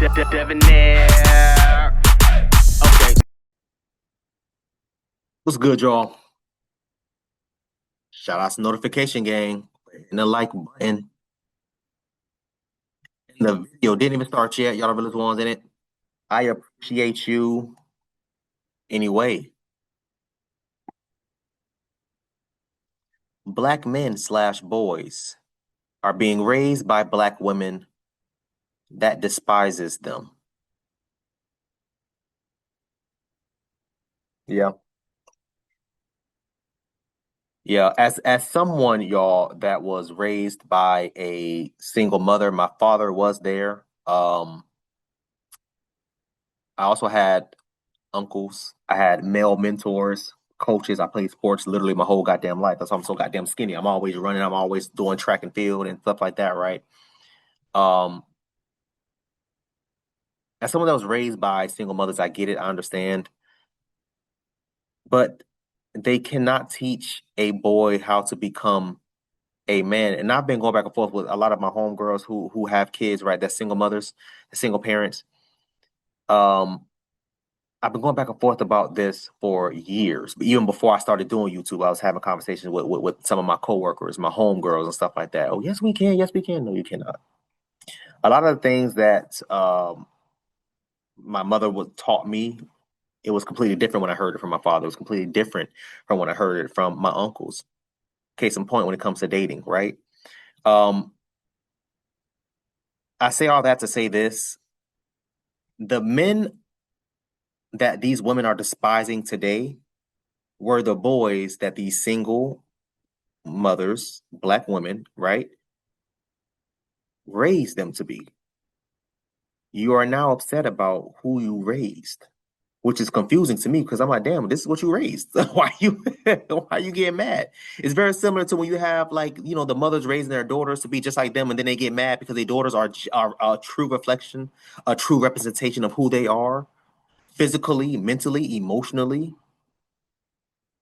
Debonair. Okay. What's good, y'all? Shout out to Notification Gang and the like button. And the video didn't even start yet. Y'all the realest ones in it. I appreciate you anyway. Black men slash boys are being raised by black women that despises them. Yeah. Yeah, as someone, y'all, that was raised by a single mother, my father was there. I also had uncles. I had male mentors, coaches. I played sports literally my whole goddamn life. That's why I'm so goddamn skinny. I'm always running. I'm always doing track and field and stuff like that, right? Um, as someone that was raised by single mothers, I get it. I understand. But they cannot teach a boy how to become a man. And I've been going back and forth with a lot of my homegirls who have kids, right? That's single mothers, single parents. Um, I've been going back and forth about this for years. But even before I started doing YouTube, I was having conversations with some of my coworkers, my homegirls, and stuff like that. Oh, yes, we can. Yes, we can. No, you cannot. A lot of the things that my mother was taught me, it was completely different when I heard it from my father. It was completely different from when I heard it from my uncles. Case in point, when it comes to dating, right? Um, I say all that to say this: the men that these women are despising today were the boys that these single mothers, black women, right, raised them to be. You are now upset about who you raised, which is confusing to me because I'm like, damn, this is what you raised. Why you why you getting mad? It's very similar to when you have like, the mothers raising their daughters to be just like them, and then they get mad because their daughters are a true reflection, a true representation of who they are, physically, mentally, emotionally.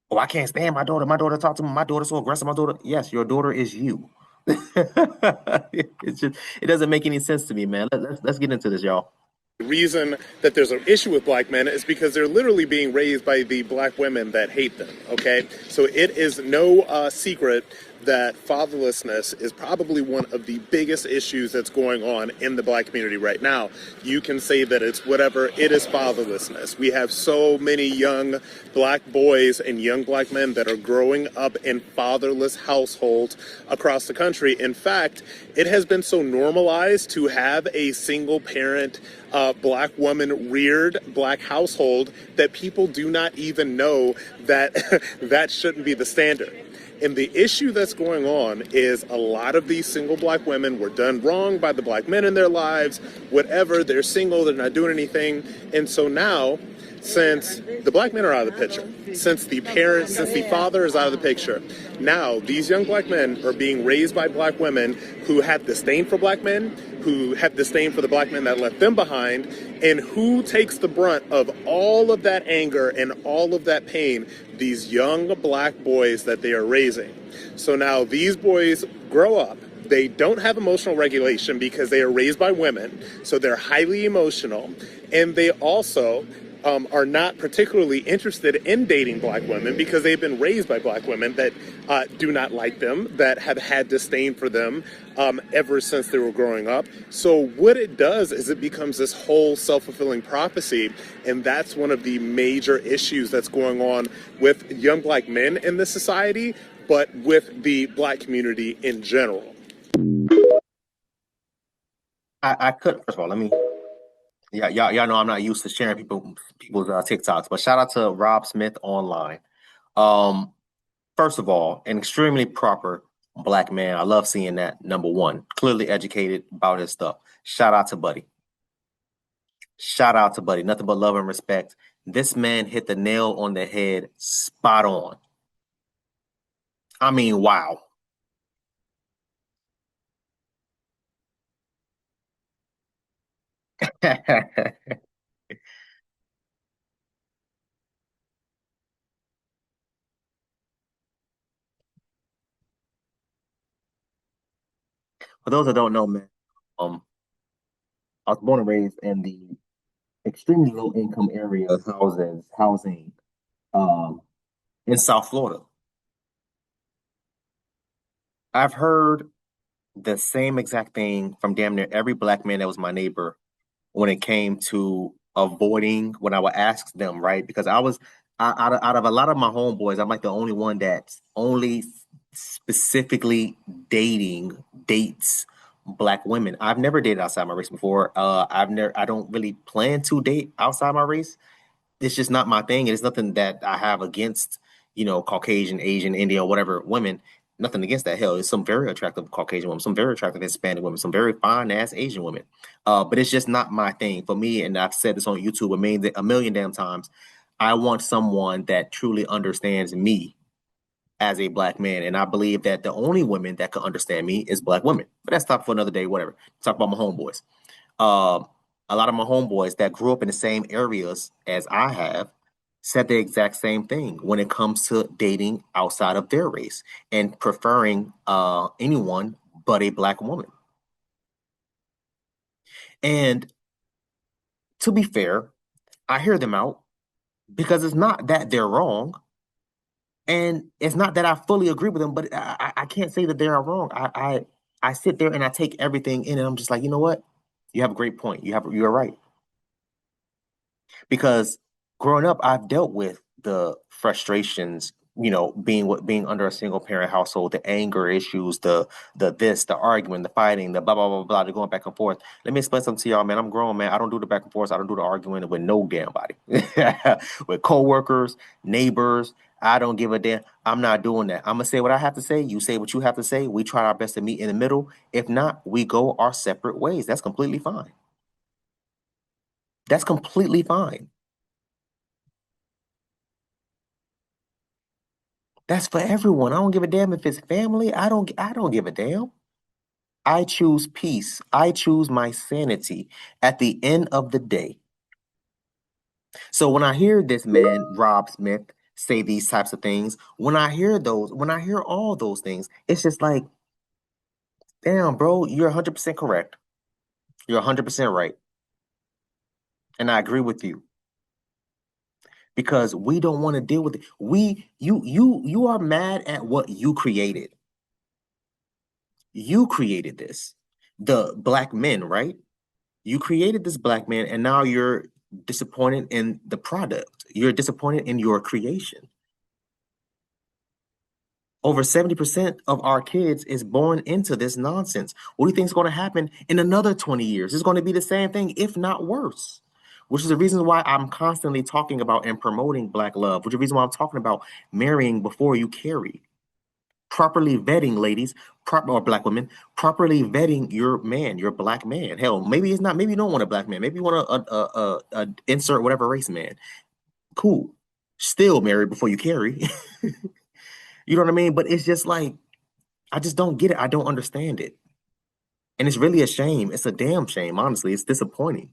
Oh, I can't stand my daughter. My daughter talked to me. My daughter's so aggressive. My daughter, yes, your daughter is you. It's just it doesn't make any sense to me, man. Let's get into this, y'all. The reason that there's an issue with black men is because they're literally being raised by the black women that hate them, okay? So it is no secret that fatherlessness is probably one of the biggest issues that's going on in the black community right now. You can say that it's whatever, it is fatherlessness. We have so many young black boys and young black men that are growing up in fatherless households across the country. In fact, it has been so normalized to have a single parent black woman reared black household that people do not even know that that shouldn't be the standard. And the issue that's going on is a lot of these single black women were done wrong by the black men in their lives, whatever, they're single, they're not doing anything. And so now, since the black men are out of the picture, since the father is out of the picture, now these young black men are being raised by black women who have disdain for black men, who have disdain for the black men that left them behind, and who takes the brunt of all of that anger and all of that pain? These young black boys that they are raising. So now these boys grow up. They don't have emotional regulation because they are raised by women, so they're highly emotional, and they also are not particularly interested in dating black women because they've been raised by black women that do not like them, that have had disdain for them ever since they were growing up. So what it does is it becomes this whole self-fulfilling prophecy, and that's one of the major issues that's going on with young black men in this society, but with the black community in general. I could first of all, let me yeah, y'all know I'm not used to sharing people's TikToks, but shout out to Rob Smith online. Um, First of all, an extremely proper black man. I love seeing that. Number one, clearly educated about his stuff. Shout out to Buddy. Shout out to Buddy. Nothing but love and respect. This man hit the nail on the head, spot on. I mean, wow. For those that don't know, man, um, I was born and raised in the extremely low income area of housing um, in South Florida. I've heard the same exact thing from damn near every black man that was my neighbor when it came to avoiding when I would ask them, right? Because out of a lot of my homeboys, I'm like the only one that's only specifically dates black women. I've never dated outside my race before. I don't really plan to date outside my race. It's just not my thing. It's nothing that I have against, Caucasian, Asian, Indian, whatever women. Nothing against that. Hell, there's some very attractive Caucasian women, some very attractive Hispanic women, some very fine ass Asian women. But it's just not my thing for me. And I've said this on YouTube a million damn times. I want someone that truly understands me as a black man, and I believe that the only women that can understand me is black women. But that's topic for another day. Whatever. Talk about my homeboys. Uh, a lot of my homeboys that grew up in the same areas as I have said the exact same thing when it comes to dating outside of their race and preferring anyone but a black woman. And to be fair, I hear them out because it's not that they're wrong. And it's not that I fully agree with them, but I can't say that they are wrong. I sit there and I take everything in and I'm just like, you know what? You have a great point. You're right. Because growing up, I've dealt with the frustrations, being under a single parent household, the anger issues, the arguing, the fighting, the blah blah blah blah, the going back and forth. Let me explain something to y'all, man. I'm grown, man. I don't do the back and forth. I don't do the arguing with no damn body. With coworkers, neighbors, I don't give a damn. I'm not doing that. I'm gonna say what I have to say. You say what you have to say. We try our best to meet in the middle. If not, we go our separate ways. That's completely fine. That's completely fine. That's for everyone. I don't give a damn if it's family. I don't give a damn. I choose peace. I choose my sanity at the end of the day. So when I hear this man, Rob Smith, say these types of things, when I hear all those things, it's just like, damn, bro, you're 100% correct. You're 100% right. And I agree with you because we don't want to deal with it. You are mad at what you created. You created this. The black men, right? You created this black man, and now you're disappointed in the product. You're disappointed in your creation. Over 70% of our kids is born into this nonsense. What do you think is going to happen in another 20 years? It's going to be the same thing, if not worse. Which is the reason why I'm constantly talking about and promoting black love, which is the reason why I'm talking about marrying before you carry. Properly vetting, ladies, or black women, properly vetting your man, your black man. Hell, maybe it's not. Maybe you don't want a black man. Maybe you want a insert whatever race man. Cool. Still marry before you carry. You know what I mean? But it's just like I just don't get it. I don't understand it, and it's really a shame. It's a damn shame. Honestly, it's disappointing.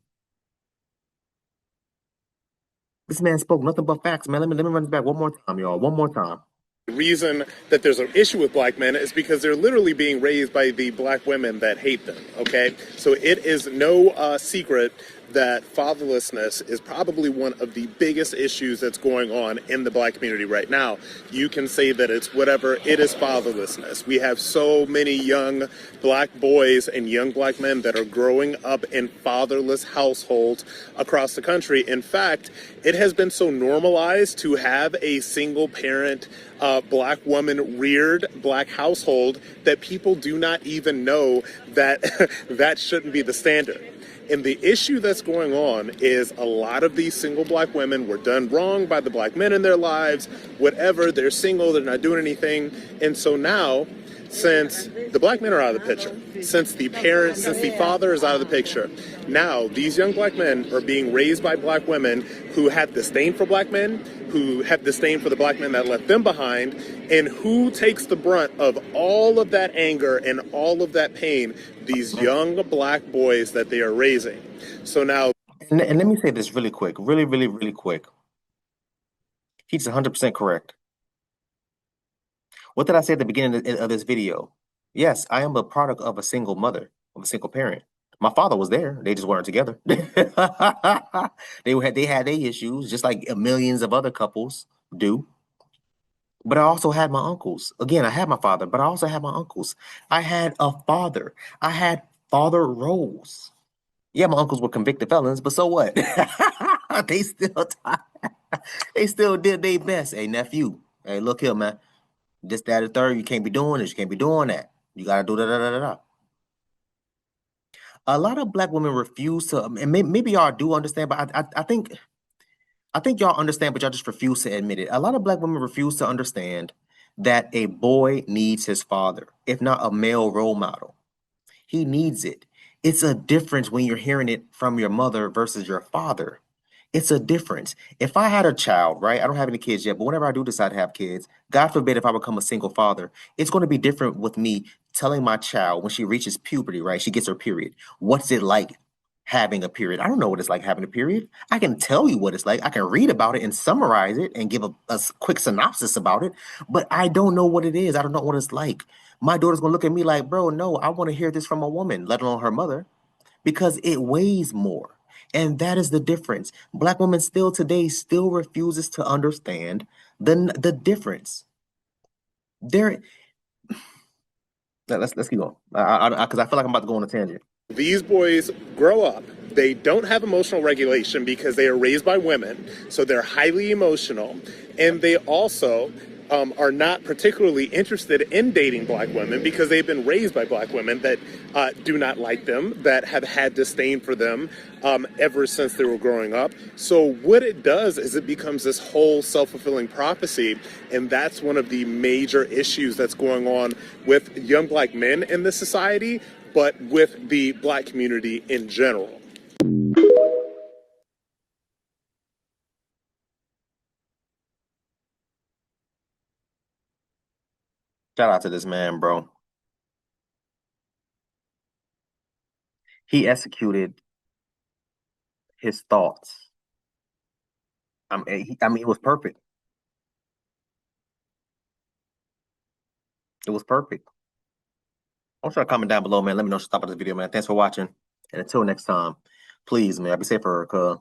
This man spoke nothing but facts, man. Let me run this back one more time, y'all. One more time. The reason that there's an issue with black men is because they're literally being raised by the black women that hate them, okay? So it is no secret that fatherlessness is probably one of the biggest issues that's going on in the black community right now. You can say that it's whatever, it is fatherlessness. We have so many young black boys and young black men that are growing up in fatherless households across the country. In fact, it has been so normalized to have a single parent black woman reared black household that people do not even know that that shouldn't be the standard. And the issue that's going on is a lot of these single black women were done wrong by the black men in their lives, whatever, they're single, they're not doing anything. And so now, since the black men are out of the picture, since the father is out of the picture, now these young black men are being raised by black women who have disdain for black men, who have disdain for the black men that left them behind, and who takes the brunt of all of that anger and all of that pain? These young black boys that they are raising. So now... And let me say this really quick, really, really, really quick. He's 100% correct. What did I say at the beginning of this video? Yes, I am a product of a single mother, of a single parent. My father was there. They just weren't together. They had their issues, just like millions of other couples do. But I also had my uncles. Again, I had my father, but I also had my uncles. I had a father. I had father roles. Yeah, my uncles were convicted felons, but so what? They still they still did their best. Hey, nephew. Hey, look here, man. This, that, and third. You can't be doing this. You can't be doing that. You gotta do da da da da da. A lot of black women refuse to, and maybe y'all do understand, but I think y'all understand, but y'all just refuse to admit it. A lot of black women refuse to understand that a boy needs his father, if not a male role model. He needs it. It's a difference when you're hearing it from your mother versus your father. It's a difference. If I had a child, right? I don't have any kids yet, but whenever I do decide to have kids, God forbid if I become a single father, it's going to be different with me telling my child when she reaches puberty, right? She gets her period. What's it like having a period? I don't know what it's like having a period. I can tell you what it's like. I can read about it and summarize it and give a quick synopsis about it, but I don't know what it is. I don't know what it's like. My daughter's going to look at me like, bro, no, I want to hear this from a woman, let alone her mother, because it weighs more. And that is the difference. Black women still today still refuses to understand the difference. There, let's keep going. Because I feel like I'm about to go on a tangent. These boys grow up. They don't have emotional regulation because they are raised by women, so they're highly emotional, and they also are not particularly interested in dating black women because they've been raised by black women that do not like them, that have had disdain for them ever since they were growing up. So what it does is it becomes this whole self-fulfilling prophecy, and that's one of the major issues that's going on with young black men in this society, but with the black community in general. Shout out to this man, bro. He executed his thoughts. I mean, it was perfect. It was perfect. I'm sure comment down below, man. Let me know what you thought about this video, man. Thanks for watching. And until next time, please, man, be safe for her, cuz.